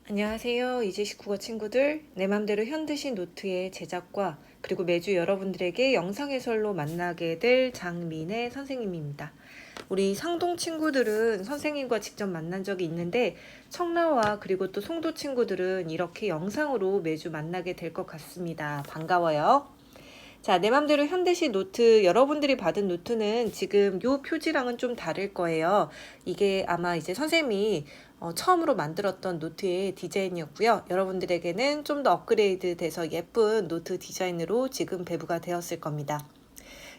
안녕하세요. 이제19과 친구들. 내 맘대로 현대시 노트의 제작과 그리고 매주 여러분들에게 영상 해설로 만나게 될 장민혜 선생님입니다. 우리 상동 친구들은 선생님과 직접 만난 적이 있는데 청라와 그리고 또 송도 친구들은 이렇게 영상으로 매주 만나게 될 것 같습니다. 반가워요. 자, 내 맘대로 현대시 노트, 여러분들이 받은 노트는 지금 요 표지랑은 좀 다를 거예요. 이게 아마 이제 선생님이 처음으로 만들었던 노트의 디자인이었고요. 여러분들에게는 좀 더 업그레이드 돼서 예쁜 노트 디자인으로 지금 배부가 되었을 겁니다.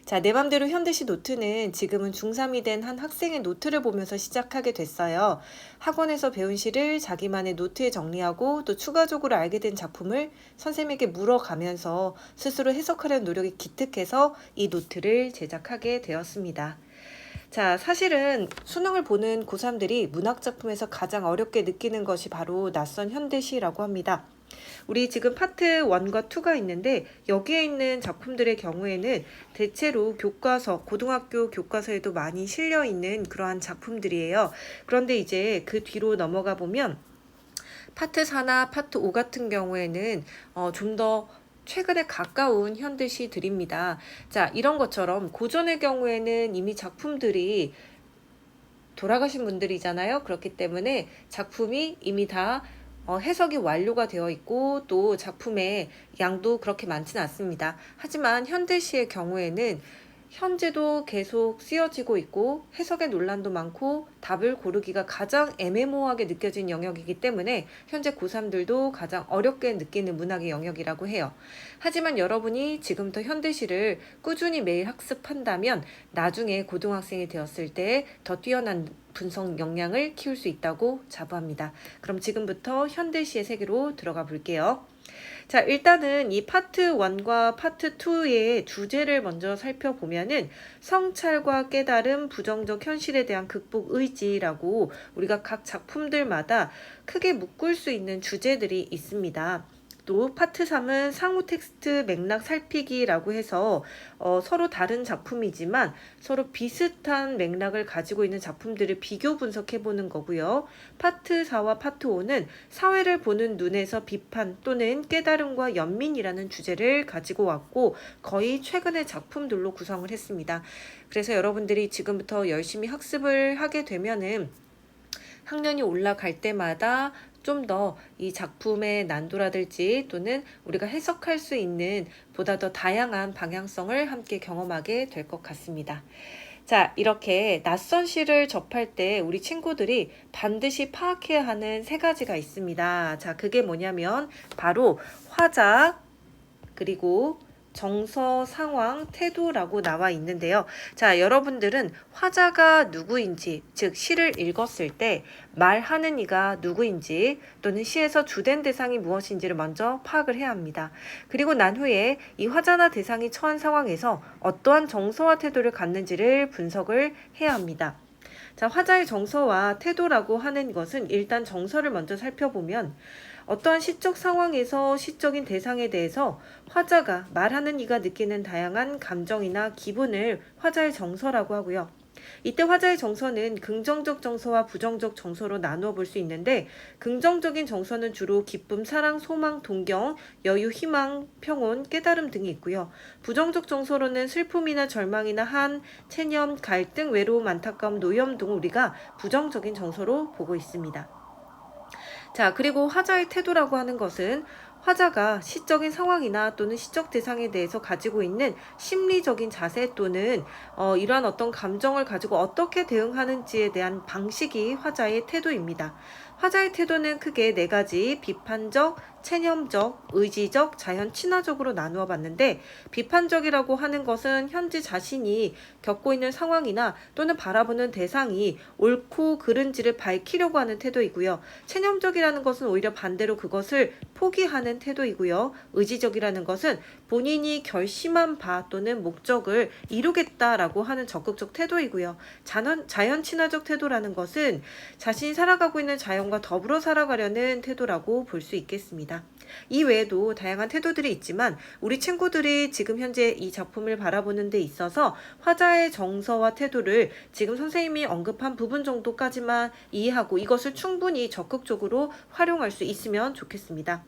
자, 내 맘대로 현대시 노트는 지금은 중3이 된 한 학생의 노트를 보면서 시작하게 됐어요. 학원에서 배운 시를 자기만의 노트에 정리하고 또 추가적으로 알게 된 작품을 선생님에게 물어가면서 스스로 해석하려는 노력이 기특해서 이 노트를 제작하게 되었습니다. 자, 사실은 수능을 보는 고3들이 문학작품에서 가장 어렵게 느끼는 것이 바로 낯선 현대시라고 합니다. 우리 지금 파트 1과 2가 있는데 여기에 있는 작품들의 경우에는 대체로 교과서, 고등학교 교과서에도 많이 실려 있는 그러한 작품들이에요. 그런데 이제 그 뒤로 넘어가 보면 파트 4나 파트 5 같은 경우에는 좀 더 최근에 가까운 현대시들입니다. 자, 이런 것처럼 고전의 경우에는 이미 작품들이 돌아가신 분들이잖아요. 그렇기 때문에 작품이 이미 다 해석이 완료가 되어 있고 또 작품의 양도 그렇게 많지는 않습니다. 하지만 현대시의 경우에는 현재도 계속 쓰여지고 있고 해석의 논란도 많고 답을 고르기가 가장 애매모호하게 느껴진 영역이기 때문에 현재 고3들도 가장 어렵게 느끼는 문학의 영역이라고 해요. 하지만 여러분이 지금부터 현대시를 꾸준히 매일 학습한다면 나중에 고등학생이 되었을 때 더 뛰어난 분석 역량을 키울 수 있다고 자부합니다. 그럼 지금부터 현대시의 세계로 들어가 볼게요. 자, 일단은 이 파트 1과 파트 2의 주제를 먼저 살펴보면은 성찰과 깨달음, 부정적 현실에 대한 극복 의지라고 우리가 각 작품들마다 크게 묶을 수 있는 주제들이 있습니다. 또 파트 3은 상호 텍스트 맥락 살피기라고 해서 서로 다른 작품이지만 서로 비슷한 맥락을 가지고 있는 작품들을 비교 분석해 보는 거고요. 파트 4와 파트 5는 사회를 보는 눈에서 비판 또는 깨달음과 연민이라는 주제를 가지고 왔고 거의 최근의 작품들로 구성을 했습니다. 그래서 여러분들이 지금부터 열심히 학습을 하게 되면은 학년이 올라갈 때마다 좀 더 이 작품의 난도라든지 또는 우리가 해석할 수 있는 보다 더 다양한 방향성을 함께 경험하게 될 것 같습니다. 자, 이렇게 낯선 시를 접할 때 우리 친구들이 반드시 파악해야 하는 세 가지가 있습니다. 자, 그게 뭐냐면 바로 화자, 그리고 정서, 상황, 태도라고 나와 있는데요. 자, 여러분들은 화자가 누구인지, 즉 시를 읽었을 때 말하는 이가 누구인지 또는 시에서 주된 대상이 무엇인지를 먼저 파악을 해야 합니다. 그리고 난 후에 이 화자나 대상이 처한 상황에서 어떠한 정서와 태도를 갖는지를 분석을 해야 합니다. 자, 화자의 정서와 태도라고 하는 것은 일단 정서를 먼저 살펴보면 어떠한 시적 상황에서 시적인 대상에 대해서 화자가 말하는 이가 느끼는 다양한 감정이나 기분을 화자의 정서라고 하고요. 이때 화자의 정서는 긍정적 정서와 부정적 정서로 나누어 볼 수 있는데 긍정적인 정서는 주로 기쁨, 사랑, 소망, 동경, 여유, 희망, 평온, 깨달음 등이 있고요. 부정적 정서로는 슬픔이나 절망이나 한, 체념, 갈등, 외로움, 안타까움, 노염 등 우리가 부정적인 정서로 보고 있습니다. 자, 그리고 화자의 태도라고 하는 것은 화자가 시적인 상황이나 또는 시적 대상에 대해서 가지고 있는 심리적인 자세 또는 이러한 어떤 감정을 가지고 어떻게 대응하는지에 대한 방식이 화자의 태도입니다. 화자의 태도는 크게 네 가지 비판적, 체념적, 의지적, 자연 친화적으로 나누어 봤는데 비판적이라고 하는 것은 현재 자신이 겪고 있는 상황이나 또는 바라보는 대상이 옳고 그른지를 밝히려고 하는 태도이고요. 체념적이라는 것은 오히려 반대로 그것을 포기하는 태도이고요. 의지적이라는 것은 본인이 결심한 바 또는 목적을 이루겠다라고 하는 적극적 태도이고요. 자연 친화적 태도라는 것은 자신이 살아가고 있는 자연과 더불어 살아가려는 태도라고 볼 수 있겠습니다. 있습니다. 이 외에도 다양한 태도들이 있지만 우리 친구들이 지금 현재 이 작품을 바라보는 데 있어서 화자의 정서와 태도를 지금 선생님이 언급한 부분 정도까지만 이해하고 이것을 충분히 적극적으로 활용할 수 있으면 좋겠습니다.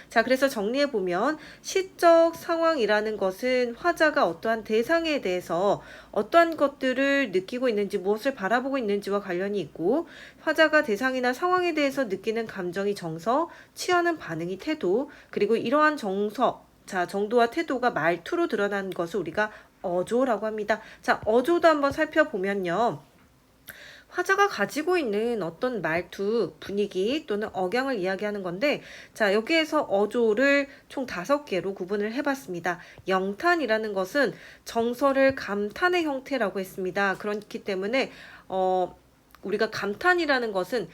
자, 그래서 정리해보면 시적 상황이라는 것은 화자가 어떠한 대상에 대해서 어떠한 것들을 느끼고 있는지, 무엇을 바라보고 있는지와 관련이 있고, 화자가 대상이나 상황에 대해서 느끼는 감정이 정서, 취하는 반응이 태도, 그리고 이러한 정도와 태도가 말투로 드러나는 것을 우리가 어조라고 합니다. 자, 어조도 한번 살펴보면요. 화자가 가지고 있는 어떤 말투, 분위기 또는 억양을 이야기하는 건데, 자, 여기에서 어조를 총 5개로 구분을 해봤습니다. 영탄이라는 것은 정서를 감탄의 형태라고 했습니다. 그렇기 때문에 우리가 감탄이라는 것은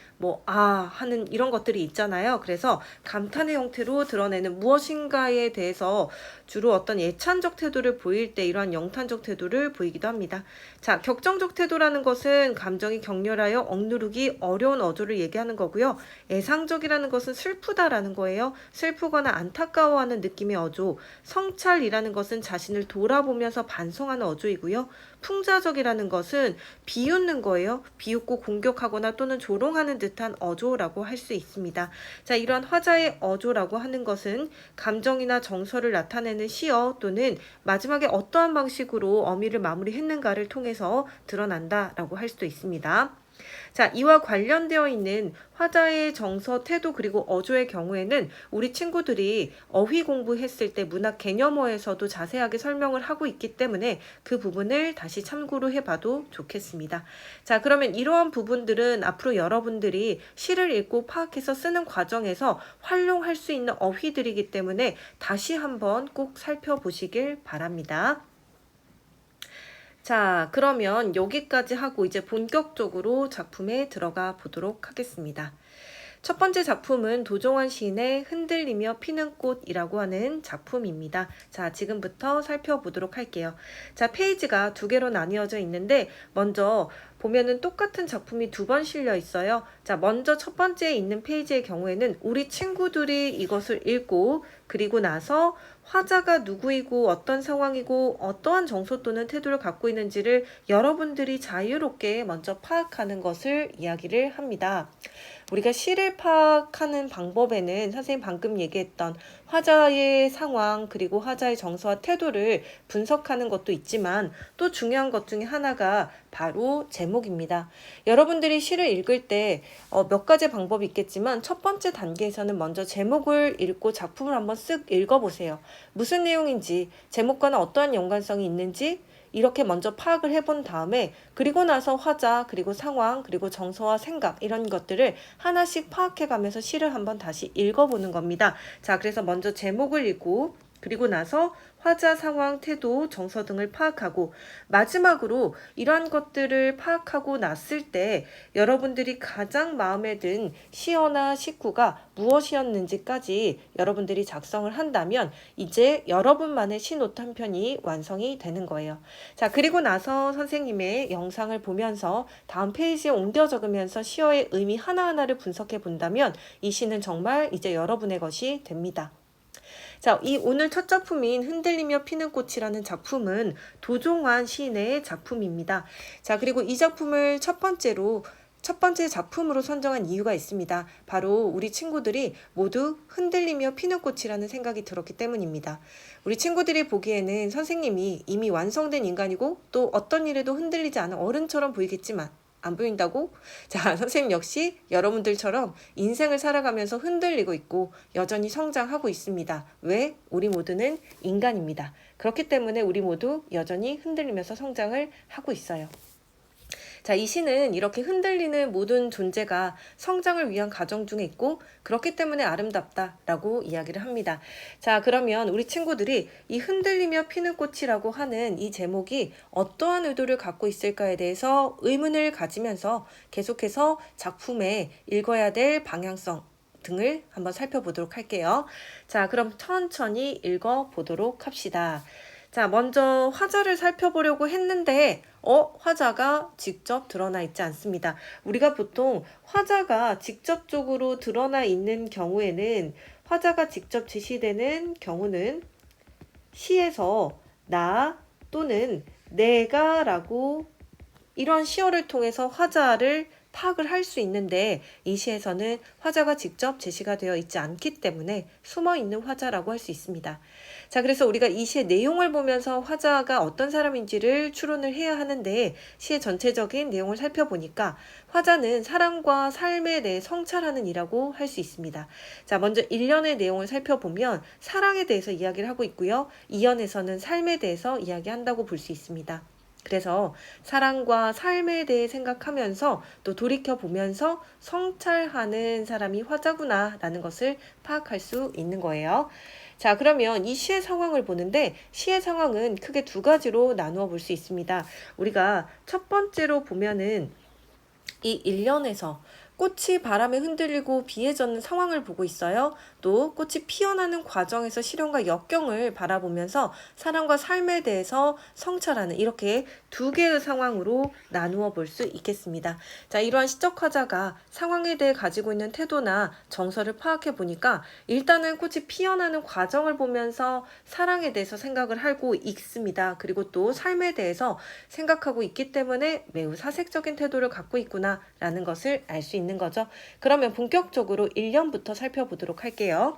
하는 이런 것들이 있잖아요. 그래서 감탄의 형태로 드러내는 무엇인가에 대해서 주로 어떤 예찬적 태도를 보일 때 이러한 영탄적 태도를 보이기도 합니다. 자, 격정적 태도라는 것은 감정이 격렬하여 억누르기 어려운 어조를 얘기하는 거고요. 애상적이라는 것은 슬프다라는 거예요. 슬프거나 안타까워하는 느낌의 어조. 성찰이라는 것은 자신을 돌아보면서 반성하는 어조이고요. 풍자적이라는 것은 비웃는 거예요. 비웃고 공격하거나 또는 조롱하는 듯한 어조라고 할 수 있습니다. 자, 이러한 화자의 어조라고 하는 것은 감정이나 정서를 나타내는 시어 또는 마지막에 어떠한 방식으로 어미를 마무리했는가를 통해서 드러난다라고 할 수도 있습니다. 자, 이와 관련되어 있는 화자의 정서, 태도 그리고 어조의 경우에는 우리 친구들이 어휘 공부했을 때 문학 개념어에서도 자세하게 설명을 하고 있기 때문에 그 부분을 다시 참고로 해봐도 좋겠습니다. 자, 그러면 이러한 부분들은 앞으로 여러분들이 시를 읽고 파악해서 쓰는 과정에서 활용할 수 있는 어휘들이기 때문에 다시 한번 꼭 살펴보시길 바랍니다. 자, 그러면 여기까지 하고 이제 본격적으로 작품에 들어가 보도록 하겠습니다. 첫 번째 작품은 도종환 시인의 흔들리며 피는 꽃이라고 하는 작품입니다. 자, 지금부터 살펴보도록 할게요. 자, 페이지가 2개로 나뉘어져 있는데 먼저 보면은 똑같은 작품이 2번 실려 있어요. 자, 먼저 첫 번째에 있는 페이지의 경우에는 우리 친구들이 이것을 읽고 그리고 나서 화자가 누구이고 어떤 상황이고 어떠한 정서 또는 태도를 갖고 있는지를 여러분들이 자유롭게 먼저 파악하는 것을 이야기를 합니다. 우리가 시를 파악하는 방법에는 선생님 방금 얘기했던 화자의 상황 그리고 화자의 정서와 태도를 분석하는 것도 있지만 또 중요한 것 중에 하나가 바로 제목입니다. 여러분들이 시를 읽을 때 몇 가지 방법이 있겠지만 첫 번째 단계에서는 먼저 제목을 읽고 작품을 한번 쓱 읽어보세요. 무슨 내용인지, 제목과는 어떠한 연관성이 있는지 이렇게 먼저 파악을 해본 다음에 그리고 나서 화자, 그리고 상황, 그리고 정서와 생각 이런 것들을 하나씩 파악해가면서 시를 한번 다시 읽어보는 겁니다. 자, 그래서 먼저 제목을 읽고 그리고 나서 화자, 상황, 태도, 정서 등을 파악하고 마지막으로 이러한 것들을 파악하고 났을 때 여러분들이 가장 마음에 든 시어나 시구가 무엇이었는지까지 여러분들이 작성을 한다면 이제 여러분만의 시노트 한 편이 완성이 되는 거예요. 자, 그리고 나서 선생님의 영상을 보면서 다음 페이지에 옮겨 적으면서 시어의 의미 하나하나를 분석해 본다면 이 시는 정말 이제 여러분의 것이 됩니다. 자, 이 오늘 첫 작품인 흔들리며 피는 꽃이라는 작품은 도종환 시인의 작품입니다. 자, 그리고 이 작품을 첫 번째 작품으로 선정한 이유가 있습니다. 바로 우리 친구들이 모두 흔들리며 피는 꽃이라는 생각이 들었기 때문입니다. 우리 친구들이 보기에는 선생님이 이미 완성된 인간이고 또 어떤 일에도 흔들리지 않은 어른처럼 보이겠지만 안 보인다고? 자, 선생님 역시 여러분들처럼 인생을 살아가면서 흔들리고 있고 여전히 성장하고 있습니다. 왜? 우리 모두는 인간입니다. 그렇기 때문에 우리 모두 여전히 흔들리면서 성장을 하고 있어요. 자, 이 시는 이렇게 흔들리는 모든 존재가 성장을 위한 과정 중에 있고 그렇기 때문에 아름답다라고 이야기를 합니다. 자, 그러면 우리 친구들이 이 흔들리며 피는 꽃이라고 하는 이 제목이 어떠한 의도를 갖고 있을까에 대해서 의문을 가지면서 계속해서 작품에 읽어야 될 방향성 등을 한번 살펴보도록 할게요. 자, 그럼 천천히 읽어보도록 합시다. 자, 먼저 화자를 살펴보려고 했는데 화자가 직접 드러나 있지 않습니다. 우리가 보통 화자가 직접적으로 드러나 있는 경우에는 화자가 직접 제시되는 경우는 시에서 나 또는 내가 라고 이런 시어를 통해서 화자를 파악을 할 수 있는데 이 시에서는 화자가 직접 제시가 되어 있지 않기 때문에 숨어있는 화자라고 할 수 있습니다. 자, 그래서 우리가 이 시의 내용을 보면서 화자가 어떤 사람인지를 추론을 해야 하는데 시의 전체적인 내용을 살펴보니까 화자는 사랑과 삶에 대해 성찰하는 이라고 할 수 있습니다. 자, 먼저 1년의 내용을 살펴보면 사랑에 대해서 이야기를 하고 있고요. 2연에서는 삶에 대해서 이야기한다고 볼 수 있습니다. 그래서 사랑과 삶에 대해 생각하면서 또 돌이켜보면서 성찰하는 사람이 화자구나 라는 것을 파악할 수 있는 거예요. 자, 그러면 이 시의 상황을 보는데 시의 상황은 크게 두 가지로 나누어 볼 수 있습니다. 우리가 첫 번째로 보면은 이 1년에서 꽃이 바람에 흔들리고 비에 젖는 상황을 보고 있어요. 또 꽃이 피어나는 과정에서 시련과 역경을 바라보면서 사랑과 삶에 대해서 성찰하는 이렇게 두 개의 상황으로 나누어 볼 수 있겠습니다. 자, 이러한 시적 화자가 상황에 대해 가지고 있는 태도나 정서를 파악해 보니까 일단은 꽃이 피어나는 과정을 보면서 사랑에 대해서 생각을 하고 있습니다. 그리고 또 삶에 대해서 생각하고 있기 때문에 매우 사색적인 태도를 갖고 있구나라는 것을 알 수 있는 거죠. 그러면 본격적으로 1년부터 살펴보도록 할게요.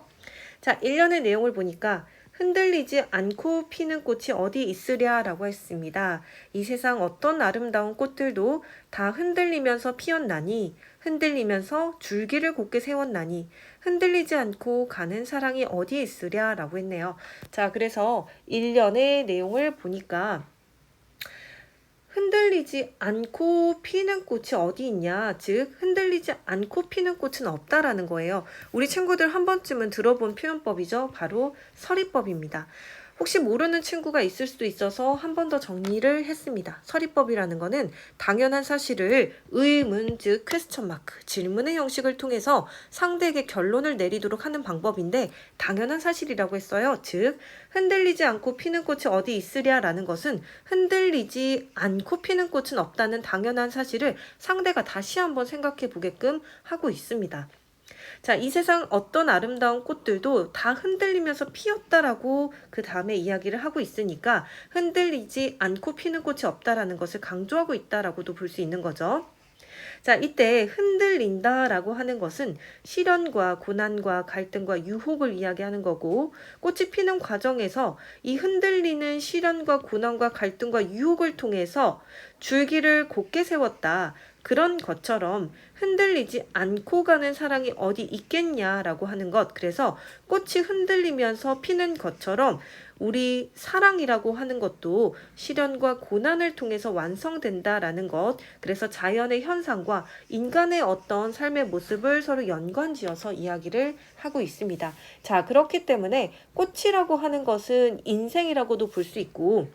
자, 1년의 내용을 보니까 흔들리지 않고 피는 꽃이 어디 있으랴 라고 했습니다. 이 세상 어떤 아름다운 꽃들도 다 흔들리면서 피었나니 흔들리면서 줄기를 곧게 세웠나니 흔들리지 않고 가는 사랑이 어디에 있으랴 라고 했네요. 자, 그래서 1년의 내용을 보니까 흔들리지 않고 피는 꽃이 어디 있냐? 즉 흔들리지 않고 피는 꽃은 없다라는 거예요. 우리 친구들 한 번쯤은 들어본 표현법이죠. 바로 서리법입니다. 혹시 모르는 친구가 있을 수도 있어서 한 번 더 정리를 했습니다. 서리법이라는 거는 당연한 사실을 의문, 즉 퀘스천 마크, 질문의 형식을 통해서 상대에게 결론을 내리도록 하는 방법인데 당연한 사실이라고 했어요. 즉 흔들리지 않고 피는 꽃이 어디 있으랴라는 것은 흔들리지 않고 피는 꽃은 없다는 당연한 사실을 상대가 다시 한번 생각해 보게끔 하고 있습니다. 자, 이 세상 어떤 아름다운 꽃들도 다 흔들리면서 피었다라고 그 다음에 이야기를 하고 있으니까 흔들리지 않고 피는 꽃이 없다라는 것을 강조하고 있다라고도 볼 수 있는 거죠. 자, 이때 흔들린다라고 하는 것은 시련과 고난과 갈등과 유혹을 이야기하는 거고 꽃이 피는 과정에서 이 흔들리는 시련과 고난과 갈등과 유혹을 통해서 줄기를 곧게 세웠다. 그런 것처럼 흔들리지 않고 가는 사랑이 어디 있겠냐라고 하는 것. 그래서 꽃이 흔들리면서 피는 것처럼 우리 사랑이라고 하는 것도 시련과 고난을 통해서 완성된다라는 것. 그래서 자연의 현상과 인간의 어떤 삶의 모습을 서로 연관지어서 이야기를 하고 있습니다. 자, 그렇기 때문에 꽃이라고 하는 것은 인생이라고도 볼 수 있고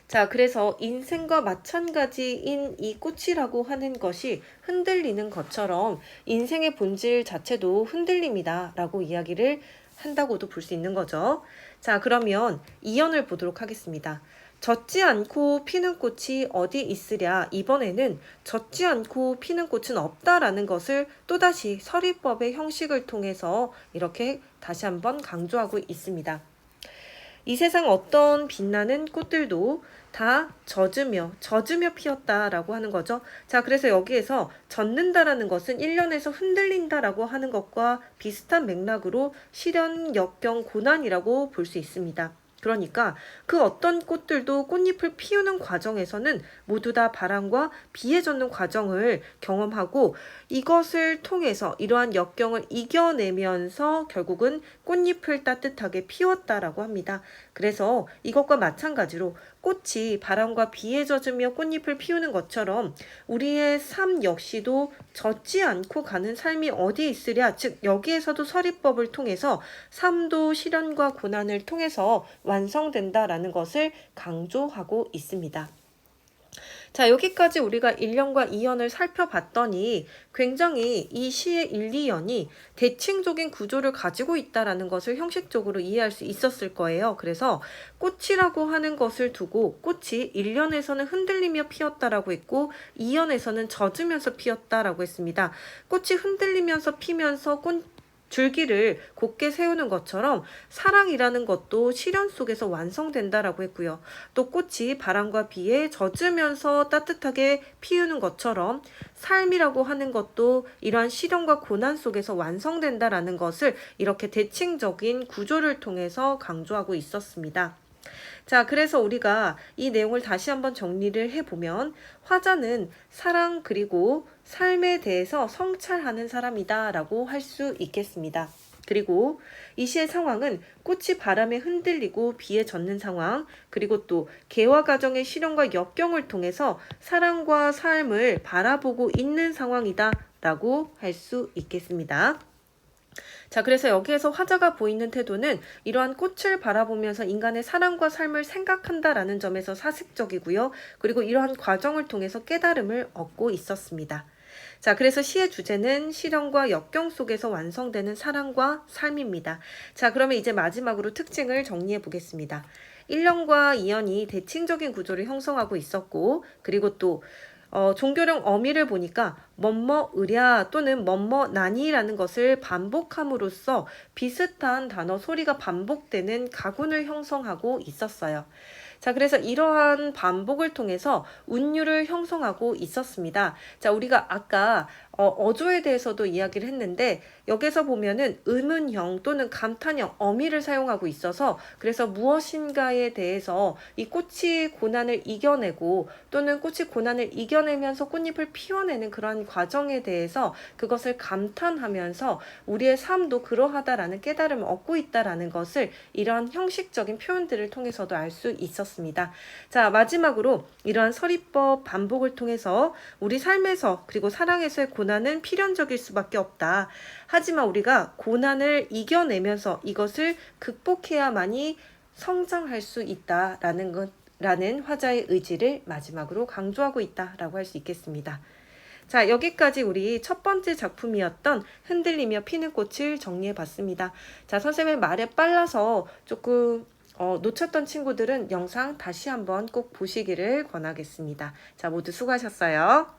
자, 그래서 인생과 마찬가지인 이 꽃이라고 하는 것이 흔들리는 것처럼 인생의 본질 자체도 흔들림이다 라고 이야기를 한다고도 볼 수 있는 거죠. 자, 그러면 이연을 보도록 하겠습니다. 젖지 않고 피는 꽃이 어디 있으랴. 이번에는 젖지 않고 피는 꽃은 없다라는 것을 또다시 서리법의 형식을 통해서 이렇게 다시 한번 강조하고 있습니다. 이 세상 어떤 빛나는 꽃들도 다 젖으며 피었다라고 하는 거죠. 자, 그래서 여기에서 젖는다라는 것은 1년에서 흔들린다라고 하는 것과 비슷한 맥락으로 시련, 역경, 고난이라고 볼 수 있습니다. 그러니까 그 어떤 꽃들도 꽃잎을 피우는 과정에서는 모두 다 바람과 비에 젖는 과정을 경험하고 이것을 통해서 이러한 역경을 이겨내면서 결국은 꽃잎을 따뜻하게 피웠다라고 합니다. 그래서 이것과 마찬가지로 꽃이 바람과 비에 젖으며 꽃잎을 피우는 것처럼 우리의 삶 역시도 젖지 않고 가는 삶이 어디 있으랴. 즉 여기에서도 서리법을 통해서 삶도 시련과 고난을 통해서 완성된다라는 것을 강조하고 있습니다. 자, 여기까지 우리가 1년과 2년을 살펴봤더니 굉장히 이 시의 1, 2년이 대칭적인 구조를 가지고 있다라는 것을 형식적으로 이해할 수 있었을 거예요. 그래서 꽃이라고 하는 것을 두고 꽃이 1년에서는 흔들리며 피었다라고 했고 2년에서는 젖으면서 피었다라고 했습니다. 꽃이 흔들리면서 피면서 줄기를 곧게 세우는 것처럼 사랑이라는 것도 시련 속에서 완성된다라고 했고요. 또 꽃이 바람과 비에 젖으면서 따뜻하게 피우는 것처럼 삶이라고 하는 것도 이러한 시련과 고난 속에서 완성된다라는 것을 이렇게 대칭적인 구조를 통해서 강조하고 있었습니다. 자, 그래서 우리가 이 내용을 다시 한번 정리를 해보면 화자는 사랑 그리고 삶에 대해서 성찰하는 사람이다 라고 할 수 있겠습니다. 그리고 이 시의 상황은 꽃이 바람에 흔들리고 비에 젖는 상황, 그리고 또 개화 과정의 시련과 역경을 통해서 사랑과 삶을 바라보고 있는 상황이다 라고 할 수 있겠습니다. 자, 그래서 여기에서 화자가 보이는 태도는 이러한 꽃을 바라보면서 인간의 사랑과 삶을 생각한다라는 점에서 사색적이고요. 그리고 이러한 과정을 통해서 깨달음을 얻고 있었습니다. 자, 그래서 시의 주제는 시련과 역경 속에서 완성되는 사랑과 삶입니다. 자, 그러면 이제 마지막으로 특징을 정리해 보겠습니다. 1년과 2년이 대칭적인 구조를 형성하고 있었고, 그리고 또 종교령 어미를 보니까 뭐뭐으랴 또는 뭐뭐나니라는 것을 반복함으로써 비슷한 단어 소리가 반복되는 가군을 형성하고 있었어요. 자, 그래서 이러한 반복을 통해서 운율을 형성하고 있었습니다. 자, 우리가 아까 어조에 대해서도 이야기를 했는데 여기서 보면은 의문형 또는 감탄형 어미를 사용하고 있어서 그래서 무엇인가에 대해서 이 꽃이 고난을 이겨내고 또는 꽃이 고난을 이겨내면서 꽃잎을 피워내는 그런 과정에 대해서 그것을 감탄하면서 우리의 삶도 그러하다라는 깨달음을 얻고 있다라는 것을 이러한 형식적인 표현들을 통해서도 알 수 있었습니다. 자, 마지막으로 이러한 서리법 반복을 통해서 우리 삶에서 그리고 사랑에서의 고난은 필연적일 수밖에 없다. 하지만 우리가 고난을 이겨내면서 이것을 극복해야만이 성장할 수 있다라는 라는 화자의 의지를 마지막으로 강조하고 있다라고 할 수 있겠습니다. 자, 여기까지 우리 첫 번째 작품이었던 흔들리며 피는 꽃을 정리해 봤습니다. 자, 선생님의 말에 빨라서 조금 놓쳤던 친구들은 영상 다시 한번 꼭 보시기를 권하겠습니다. 자, 모두 수고하셨어요.